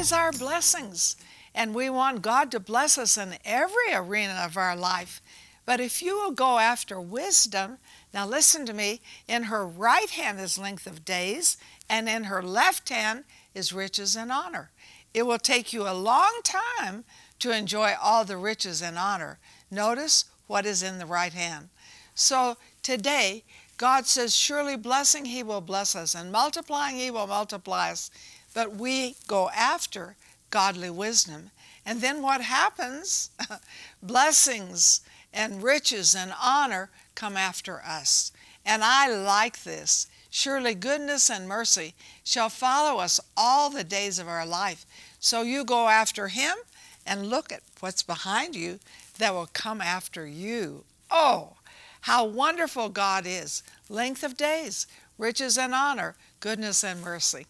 is our blessings. And we want God to bless us in every arena of our life. But if you will go after wisdom, now listen to me, in her right hand is length of days, and in her left hand is riches and honor. It will take you a long time to enjoy all the riches and honor. Notice what is in the right hand. So today, God says, surely blessing He will bless us, and multiplying He will multiply us. But we go after godly wisdom. And then what happens? Blessings and riches and honor come after us. And I like this. Surely goodness and mercy shall follow us all the days of our life. So you go after Him and look at what's behind you that will come after you. Oh, how wonderful God is. Length of days, riches and honor, goodness and mercy.